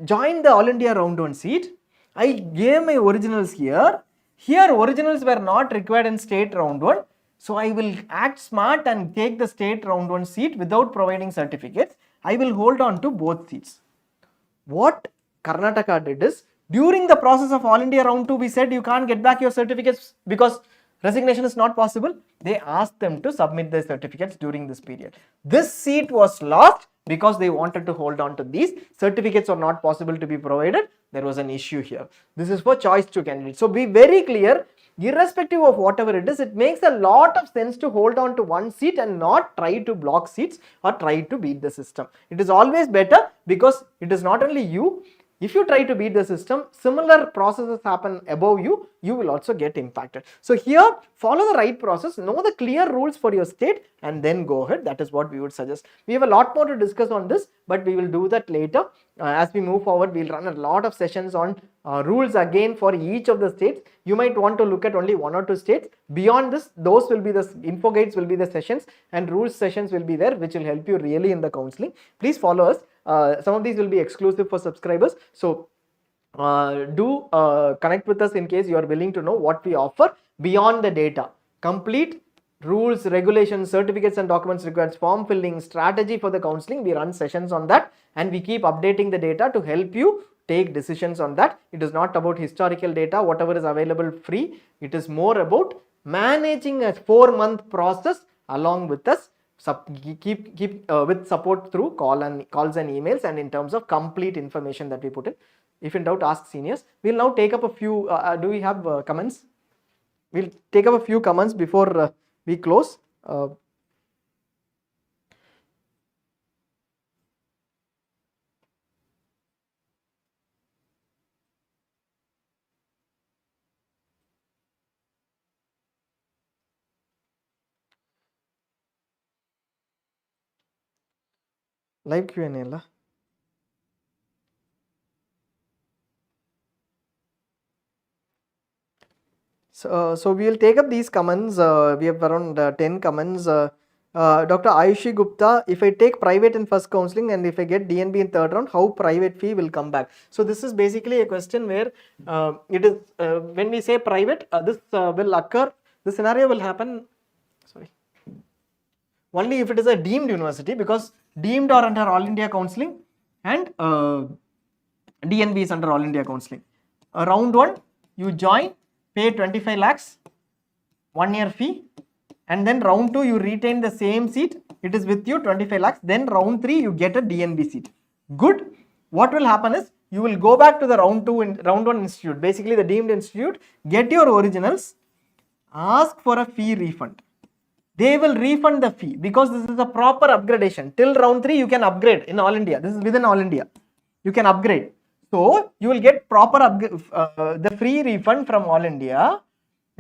joined the all India round 1 seat. I gave my originals here. Here originals were not required in state round 1. So I will act smart and take the state round 1 seat without providing certificates. I will hold on to both seats. What Karnataka did is, during the process of all India round 2, we said you can't get back your certificates because resignation is not possible. They asked them to submit their certificates during this period. This seat was lost because they wanted to hold on to these. Certificates are not possible to be provided. There was an issue here. This is for choice 2 candidates. So be very clear, irrespective of whatever it is, it makes a lot of sense to hold on to one seat and not try to block seats or try to beat the system. It is always better because it is not only you. If you try to beat the system, similar processes happen above you, you will also get impacted. So here, follow the right process, know the clear rules for your state and then go ahead. That is what we would suggest. We have a lot more to discuss on this, but we will do that later. As we move forward, we will run a lot of sessions on rules again for each of the states. You might want to look at only 1 or 2 states. Beyond this, those will be the info guides will be the sessions and rules sessions will be there, which will help you really in the counseling. Please follow us. Some of these will be exclusive for subscribers. So do connect with us in case you are willing to know what we offer beyond the data. Complete rules, regulations, certificates and documents required, form filling, strategy for the counseling. We run sessions on that and we keep updating the data to help you take decisions on that. It is not about historical data, whatever is available free. It is more about managing a 4-month process along with us. Keep with support through calls and emails and in terms of complete information that we put in. If in doubt, ask seniors. We'll now take up a few, do we have comments? We'll take up a few comments before we close. Live Q&A la. So we will take up these comments. We have around 10 comments. Dr. Ayushi Gupta, if I take private in first counseling and if I get DNB in third round, how private fee will come back? So this is basically a question where it is when we say private, this will occur. The scenario will happen. Sorry. Only if it is a deemed university, because deemed are under All India Counselling and DNB is under All India Counselling. Round 1, you join, pay 25 lakhs, 1 year fee, and then round 2, you retain the same seat, it is with you 25 lakhs, then round 3, you get a DNB seat. Good. What will happen is, you will go back to the round 1 institute, basically the deemed institute, get your originals, ask for a fee refund. They will refund the fee because this is a proper upgradation. Till round 3, you can upgrade in All India. This is within All India. You can upgrade. So, you will get proper the free refund from All India,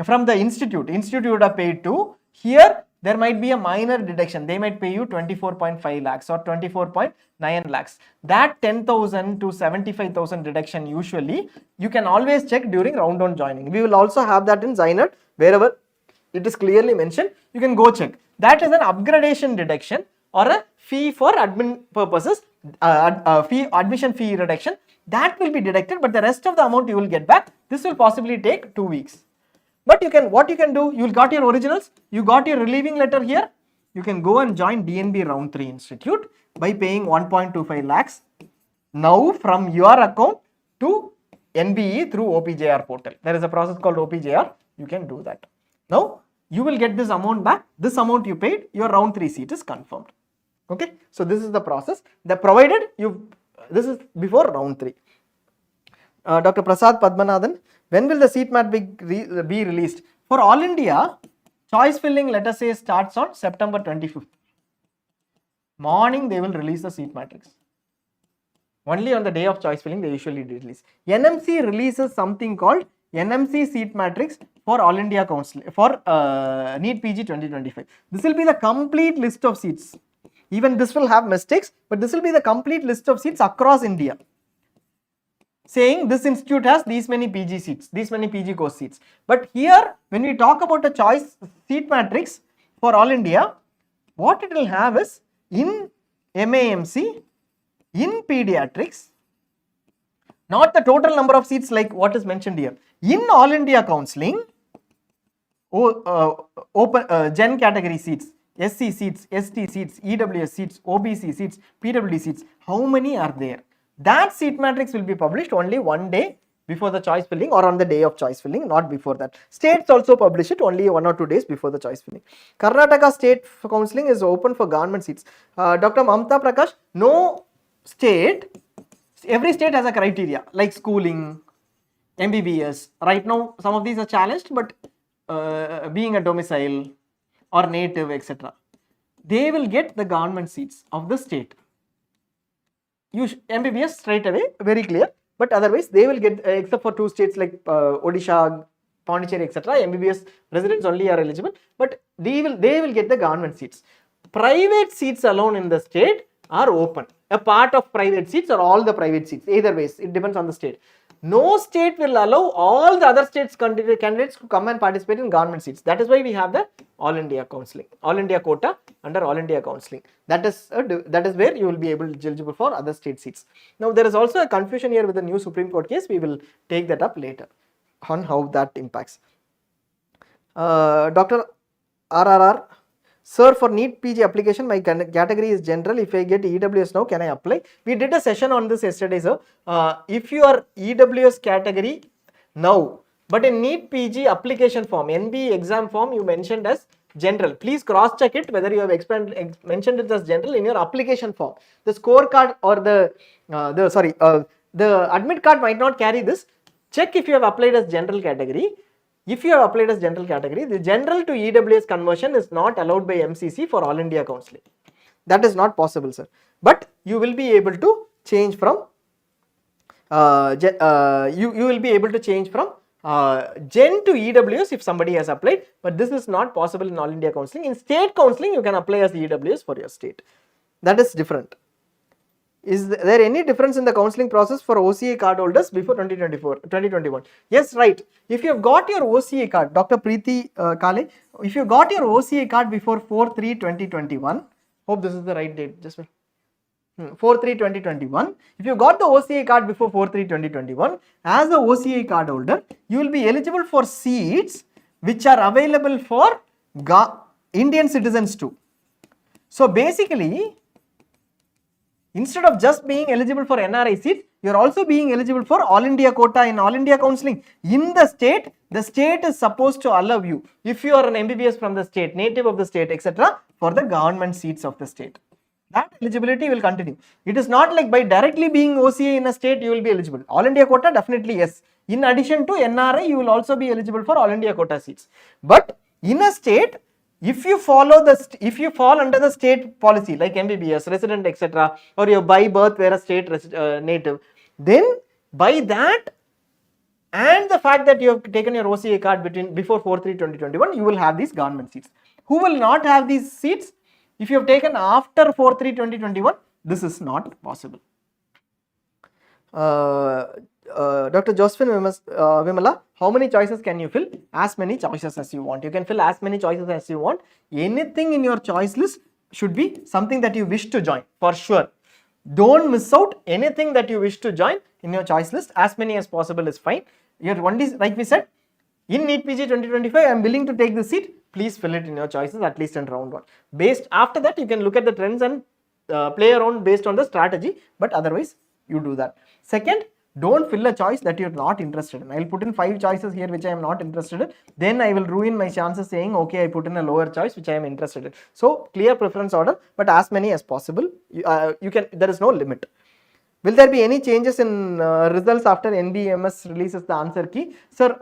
from the institute. Institute you would have paid to. Here, there might be a minor deduction. They might pay you 24.5 lakhs or 24.9 lakhs. That 10,000 to 75,000 deduction usually, you can always check during round 1 joining. We will also have that in ZyNerd, wherever it is clearly mentioned, you can go check. That is an upgradation deduction or a fee for admin purposes, admission fee reduction. That will be deducted, but the rest of the amount you will get back. This will possibly take 2 weeks. But what you can do, you got your originals, you got your relieving letter here. You can go and join DNB round 3 institute by paying 1.25 lakhs now from your account to NBE through OPJR portal. There is a process called OPJR. You can do that. Now, you will get this amount back. This amount you paid, your round 3 seat is confirmed. Okay. So, this is the process. Provided this is before round 3. Dr. Prasad Padmanathan, when will the seat map be released? For All India, choice filling, let us say, starts on September 25th. Morning, they will release the seat matrix. Only on the day of choice filling, they usually release. NMC releases something called NMC seat matrix for All India Counselling, for NEET PG 2025. This will be the complete list of seats. Even this will have mistakes, but this will be the complete list of seats across India. saying this institute has these many PG seats, these many PG course seats. But here, when we talk about a choice seat matrix for all India, what it will have is in MAMC, in pediatrics, not the total number of seats like what is mentioned here. In all India counselling, Gen category seats, SC seats, ST seats, EWS seats, OBC seats, PWD seats, how many are there? That seat matrix will be published only one day before the choice filling or on the day of choice filling, not before that. States also publish it only 1 or 2 days before the choice filling. Karnataka state counselling is open for government seats. Dr. Mamta Prakash, no state, every state has a criteria like schooling, MBBS. Right now, some of these are challenged, but being a domicile or native, etc., they will get the government seats of the state. MBBS straight away, very clear, but otherwise they will get, except for 2 states like Odisha, Pondicherry, etc., MBBS residents only are eligible, but they will get the government seats. Private seats alone in the state are open. A part of private seats or all the private seats, either ways, it depends on the state. No state will allow all the other states candidates to come and participate in government seats. That is why we have the All India Counselling, All India quota under All India Counselling. That is where you will be eligible for other state seats. Now there is also a confusion here with the new Supreme Court case. We will take that up later on how that impacts. Dr. RRR, sir, for NEET PG application, my category is general. If I get EWS now, can I apply? We did a session on this yesterday, sir. If you are EWS category now, but in NEET PG application form, NB exam form, you mentioned as general. Please cross check it whether you have mentioned it as general in your application form. The scorecard or the admit card might not carry this. Check if you have applied as general category. If you have applied as general category, the general to EWS conversion is not allowed by MCC for All India Counselling. That is not possible, sir. But you will be able to change from you will be able to change from Gen to EWS if somebody has applied, but this is not possible in All India Counselling. In state counselling, you can apply as EWS for your state. That is different. Is there any difference in the counselling process for OCA card holders before 2021? Yes, right. If you have got your OCA card, Dr. Preeti Kale, if you got your OCA card before 4/3/2021, hope this is the right date, just 4/3/2021, if you got the OCA card before 4/3/2021, as a OCA card holder, you will be eligible for seats which are available for Indian citizens too. So basically, instead of just being eligible for NRI seats, you are also being eligible for All India quota in All India Counselling. In the state is supposed to allow you, if you are an MBBS from the state, native of the state, etc., for the government seats of the state. That eligibility will continue. It is not like by directly being OCA in a state, you will be eligible. All India quota, definitely yes. In addition to NRI, you will also be eligible for All India quota seats. But in a state, if you fall under the state policy like MBBS, resident, etc., or you by birth were a state native, then by that and the fact that you have taken your OCA card before 4/3/2021, you will have these government seats. Who will not have these seats? If you have taken after 4/3/2021, this is not possible. Dr. Josephine Vimala, how many choices can you fill? As many choices as you want. You can fill as many choices as you want. Anything in your choice list should be something that you wish to join, for sure. Don't miss out anything that you wish to join in your choice list. As many as possible is fine. Your only, like we said, in NEET PG 2025, I am willing to take the seat. Please fill it in your choices, at least in round 1. After that, you can look at the trends and play around based on the strategy, but otherwise, you do that. Second, don't fill a choice that you're not interested in. I'll put in 5 choices here which I am not interested in. Then I will ruin my chances saying, okay, I put in a lower choice which I am interested in. So clear preference order, but as many as possible. There is no limit. Will there be any changes in results after NBMS releases the answer key? Sir,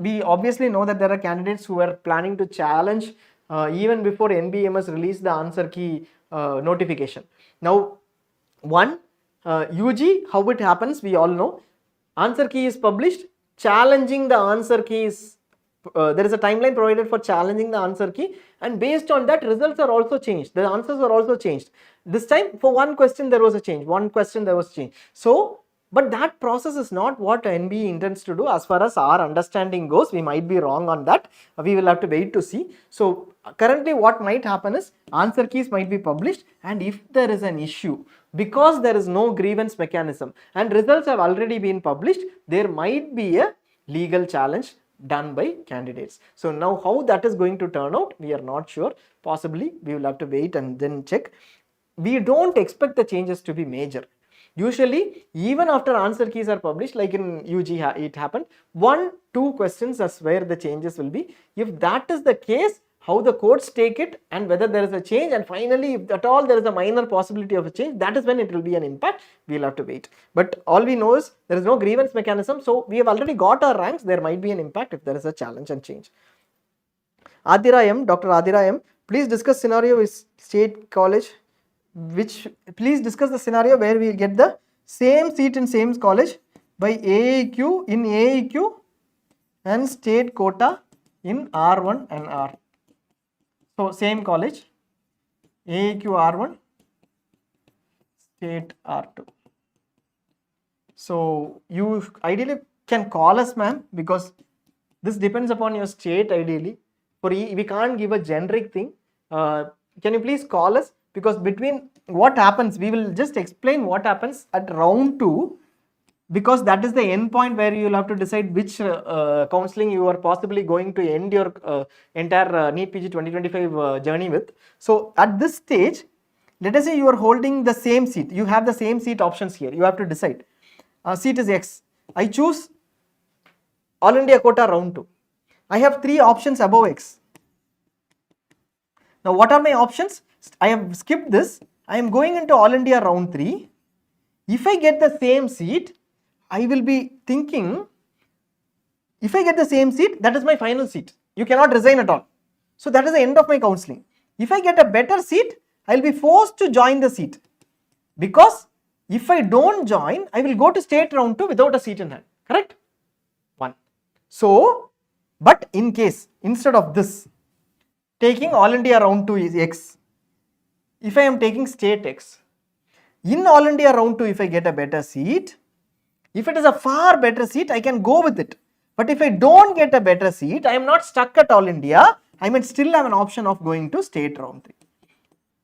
we obviously know that there are candidates who are planning to challenge even before NBMS release the answer key notification. Now, UG, how it happens, we all know. Answer key is published, challenging the answer key is, there is a timeline provided for challenging the answer key, and based on that, results are also changed. The answers are also changed. This time, for one question, there was a change. So, But that process is not what NBE intends to do as far as our understanding goes. We might be wrong on that. We will have to wait to see. So currently what might happen is answer keys might be published, and if there is an issue, because there is no grievance mechanism and results have already been published, there might be a legal challenge done by candidates. So now how that is going to turn out, we are not sure. Possibly we will have to wait and then check. We don't expect the changes to be major. Usually, even after answer keys are published, like in UG it happened, 1-2 questions is where the changes will be. If that is the case, how the courts take it and whether there is a change, and finally if at all there is a minor possibility of a change, that is when it will be an impact. We will have to wait. But all we know is there is no grievance mechanism, so we have already got our ranks. There might be an impact if there is a challenge and change. Adira M, Dr. Adira M, please discuss scenario with state college. Please discuss the scenario where we get the same seat in same college by AAQ in AAQ and state quota in R1 and R. So same college, AAQ R1, state R2. So you ideally can call us, ma'am, because this depends upon your state ideally. For we can't give a generic thing. Can you please call us? Because between what happens, we will just explain what happens at round 2, because that is the end point where you will have to decide which counselling you are possibly going to end your entire NEET PG 2025 journey with. So at this stage, let us say you are holding the same seat. You have the same seat options here. You have to decide. Seat is X. I choose All India quota round 2. I have 3 options above X. Now what are my options? I have skipped this. I am going into All India round 3. If I get the same seat, I will be thinking, if I get the same seat, that is my final seat. You cannot resign at all. So that is the end of my counselling. If I get a better seat, I will be forced to join the seat. Because if I don't join, I will go to state round 2 without a seat in hand. Correct? 1. So, but in case, instead of this, taking All India round 2 is X. If I am taking state X, in All India round 2, if I get a better seat, if it is a far better seat, I can go with it. But if I don't get a better seat, I am not stuck at All India. I might still have an option of going to state round 3.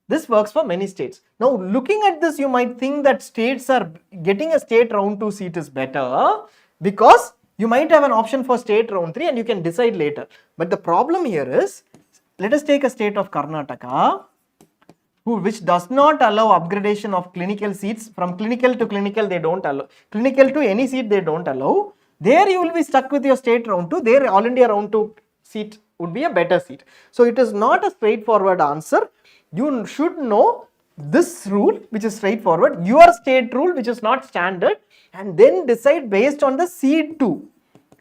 This works for many states. Now, looking at this, you might think that states are getting a state round 2 seat is better, because you might have an option for state round 3 and you can decide later. But the problem here is, let us take a state of Karnataka, which does not allow upgradation of clinical seats. From clinical to clinical they don't allow, clinical to any seat they don't allow. There you will be stuck with your state round 2, there All India round 2 seat would be a better seat. So it is not a straightforward answer. You should know this rule, which is straightforward, your state rule, which is not standard, and then decide based on the seat 2.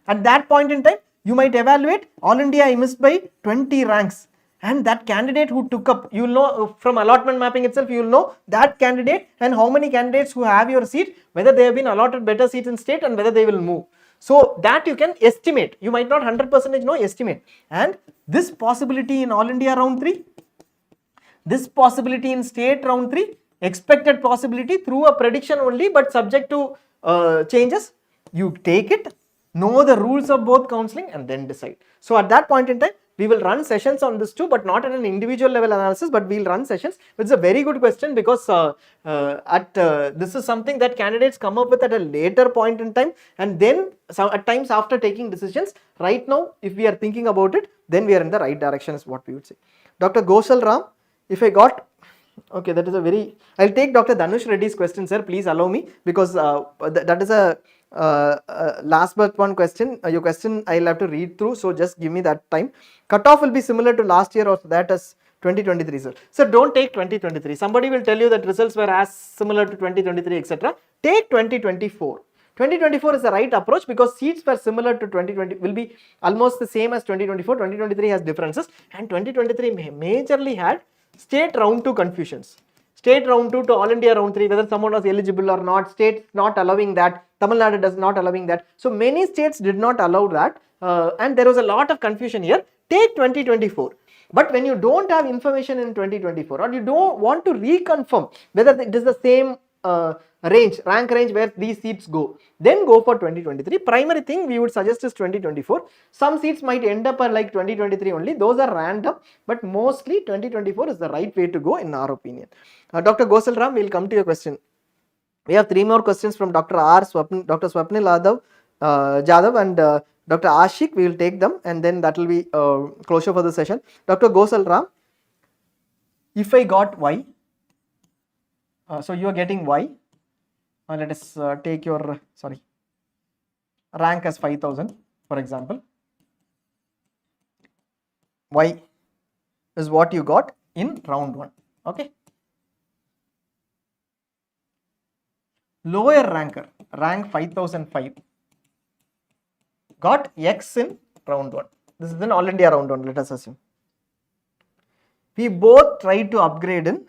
At that point in time, you might evaluate All India I missed by 20 ranks. And that candidate who took up, you will know from allotment mapping itself, you will know that candidate and how many candidates who have your seat, whether they have been allotted better seats in state and whether they will move. So that you can estimate. You might not 100% know, estimate. And this possibility in All India round 3, this possibility in state round 3, expected possibility through a prediction only, but subject to changes. You take it, know the rules of both counselling and then decide. So at that point in time, we will run sessions on this too, but not at an individual level analysis, but we will run sessions. It's a very good question, because this is something that candidates come up with at a later point in time, and then at times after taking decisions. Right now, if we are thinking about it, then we are in the right direction is what we would say. Dr. Goshal Ram, if I got, okay, that is a very, I'll take Dr. Dhanush Reddy's question, sir, please allow me, because that is a last but one question. Your question I'll have to read through, so just give me that time. Cutoff will be similar to last year or that as 2023 result. So don't take 2023. Somebody will tell you that results were as similar to 2023, etc. Take 2024. 2024 is the right approach, because seats were similar to 2020, will be almost the same as 2024. 2023 has differences, and 2023 majorly had state round 2 confusions. State round 2 to All India round 3, whether someone was eligible or not, state not allowing that, Tamil Nadu does not allowing that. So many states did not allow that, and there was a lot of confusion here. Take 2024. But when you don't have information in 2024, or you don't want to reconfirm whether it is the same rank range where these seats go, then go for 2023. Primary thing we would suggest is 2024. Some seats might end up at like 2023 only, those are random, but mostly 2024 is the right way to go in our opinion. Dr. Gosal Ram, we'll come to your question. We have 3 more questions from Dr. Dr. Swapnil Jadhav and Dr. Ashik. We will take them and then that will be closure for the session. Dr. Gosal Ram, if I got Y, so you are getting Y, let us take your rank as 5000 for example. Y is what you got in round 1, okay. Lower ranker, rank 5005, got X in round 1. This is in All India round 1, let us assume. We both tried to upgrade in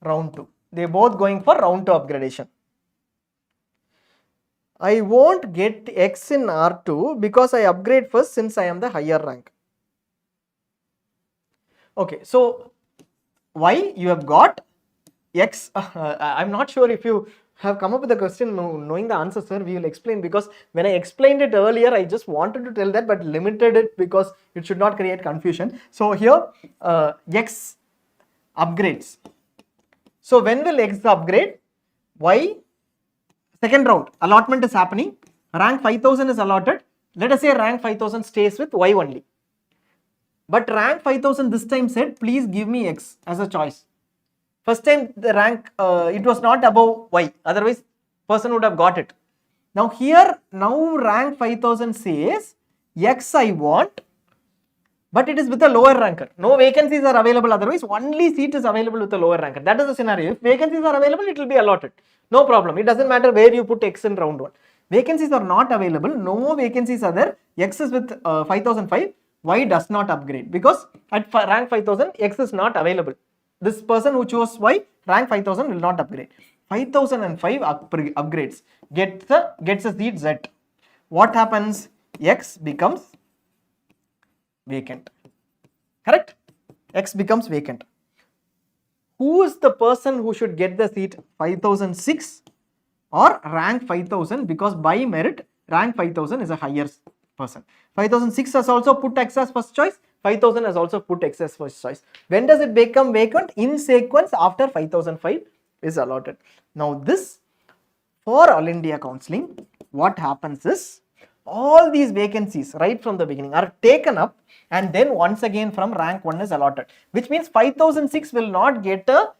round 2. They both going for round 2 upgradation. I won't get X in R2 because I upgrade first since I am the higher rank. Okay, so Y you have got X. I'm not sure if you have come up with the question knowing the answer, sir. We will explain, because when I explained it earlier I just wanted to tell that but limited it because it should not create confusion. So here X upgrades. So when will X upgrade? Y, second round allotment is happening, rank 5000 is allotted. Let us say rank 5000 stays with Y only, but rank 5000 this time said please give me X as a choice. First time the rank it was not above Y, otherwise person would have got it. Now here rank 5000 says X I want, but it is with a lower ranker. No vacancies are available, otherwise only seat is available with a lower ranker. That is the scenario. If vacancies are available, it will be allotted. No problem. It doesn't matter where you put X in round 1. Vacancies are not available. No vacancies are there. X is with 5005. Y does not upgrade because at rank 5000 X is not available. This person who chose Y, rank 5000 will not upgrade. 5005 upgrades, gets a seat Z. What happens? X becomes vacant. Correct? X becomes vacant. Who is the person who should get the seat? 5006 or rank 5000, because by merit rank 5000 is a higher person. 5006 has also put X as first choice. 5000 has also put X as first choice. When does it become vacant? In sequence after 5005 is allotted. Now this, for All India Counselling, what happens is all these vacancies right from the beginning are taken up and then once again from rank 1 is allotted, which means 5006 will not get a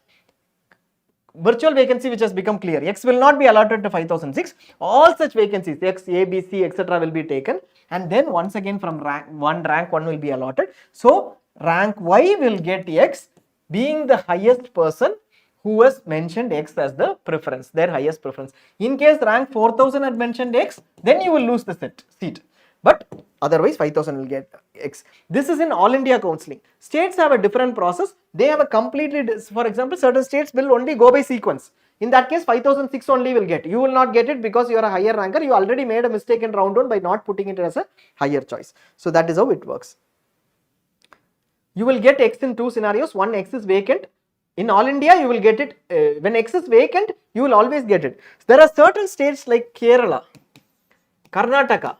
virtual vacancy which has become clear. X will not be allotted to 5006. All such vacancies X, A, B, C, etc. will be taken and then once again from rank 1 will be allotted. So rank Y will get X, being the highest person who has mentioned X as the preference, their highest preference. In case rank 4000 had mentioned X, then you will lose the seat. But otherwise 5000 will get X. This is in All India Counselling. States have a different process. They have a completely, for example, certain states will only go by sequence. In that case 5006 only will get. You will not get it because you are a higher ranker. You already made a mistake in round 1 by not putting it as a higher choice. So that is how it works. You will get X in 2 scenarios. One, X is vacant. In All India, you will get it, when X is vacant, you will always get it. There are certain states like Kerala, Karnataka,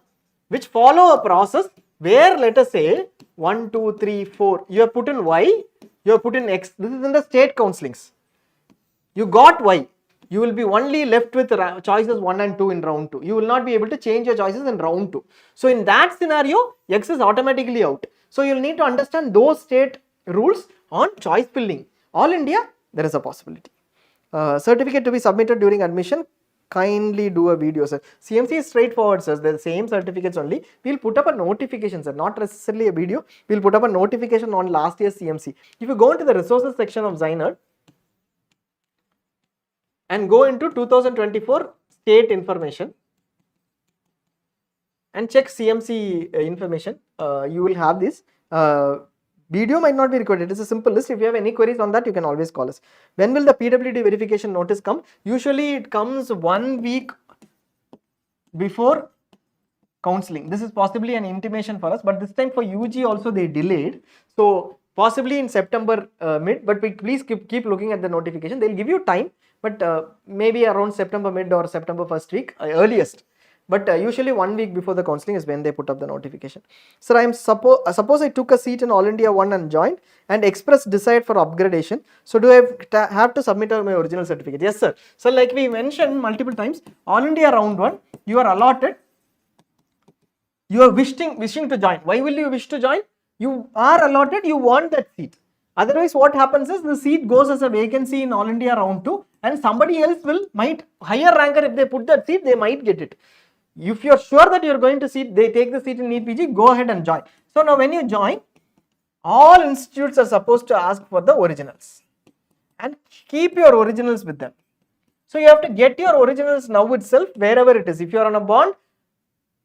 which follow a process where, let us say 1, 2, 3, 4, you have put in Y, you have put in X. This is in the state counsellings. You got Y, you will be only left with choices 1 and 2 in round 2. You will not be able to change your choices in round 2. So in that scenario, X is automatically out. So you will need to understand those state rules on choice filling. All India, there is a possibility. Certificate to be submitted during admission, kindly do a video, sir. CMC is straightforward, sir. They're the same certificates only. We'll put up a notification, sir. Not necessarily a video. We'll put up a notification on last year's CMC. If you go into the resources section of ZyNerd and go into 2024 state information and check CMC information, you will have this. Video might not be required. It is a simple list. If you have any queries on that, you can always call us. When will the PWD verification notice come? Usually it comes 1 week before counselling. This is possibly an intimation for us, but this time for UG also they delayed. So possibly in September mid, but please keep looking at the notification. They'll give you time. but maybe around September mid or September first week earliest. But usually 1 week before the counselling is when they put up the notification. Sir, suppose I took a seat in All India 1 and joined and expressed desire for upgradation. So do I have to submit my original certificate? Yes, sir. So like we mentioned multiple times, All India round 1, you are allotted. You are wishing to join. Why will you wish to join? You are allotted, you want that seat. Otherwise, what happens is the seat goes as a vacancy in All India round 2 and somebody else might higher ranker, if they put that seat, they might get it. If you are sure that you are going to they take the seat in NEET PG, go ahead and join. So now when you join, all institutes are supposed to ask for the originals and keep your originals with them. So you have to get your originals now itself, wherever it is. If you are on a bond,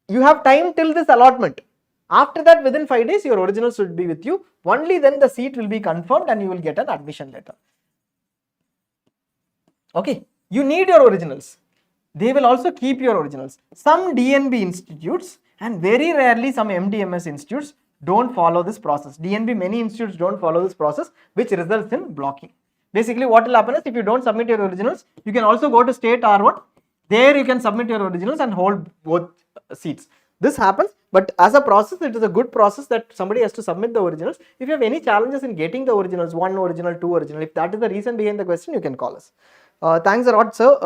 you have time till this allotment. After that, within 5 days, your originals should be with you. Only then the seat will be confirmed and you will get an admission letter. Okay, you need your originals. They will also keep your originals. Some DNB institutes and very rarely some MDMS institutes don't follow this process. DNB, many institutes don't follow this process, which results in blocking. Basically, what will happen is if you don't submit your originals, you can also go to state R1. There you can submit your originals and hold both seats. This happens, but as a process, it is a good process that somebody has to submit the originals. If you have any challenges in getting the originals, 1 original, 2 original, if that is the reason behind the question, you can call us. Thanks a lot, sir.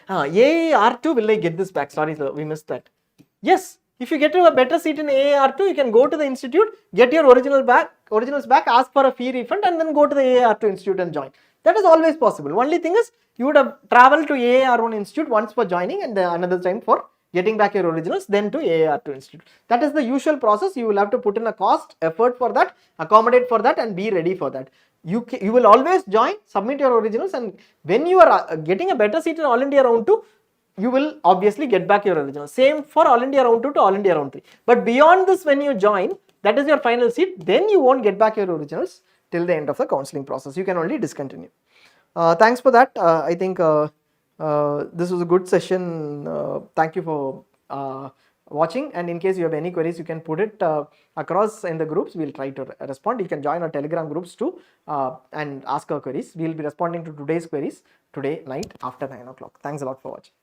AAR2, will I get this back? Sorry, sir, we missed that. Yes, if you get a better seat in AAR2, you can go to the institute, get your originals back, ask for a fee refund, and then go to the AAR2 institute and join. That is always possible. Only thing is, you would have traveled to AAR1 institute once for joining and another time for getting back your originals, then to AAR2 institute. That is the usual process. You will have to put in a cost, effort for that, accommodate for that, and be ready for that. You will always join, submit your originals, and when you are getting a better seat in All India round 2, you will obviously get back your originals. Same for All India round 2 to All India round 3. But beyond this, when you join, that is your final seat, then you won't get back your originals till the end of the counselling process. You can only discontinue. Thanks for that. I think this was a good session. Thank you for watching, and in case you have any queries, you can put it across in the groups. We'll try to respond. You can join our Telegram groups too and ask our queries. We'll be responding to today's queries today night after 9 o'clock. Thanks a lot for watching.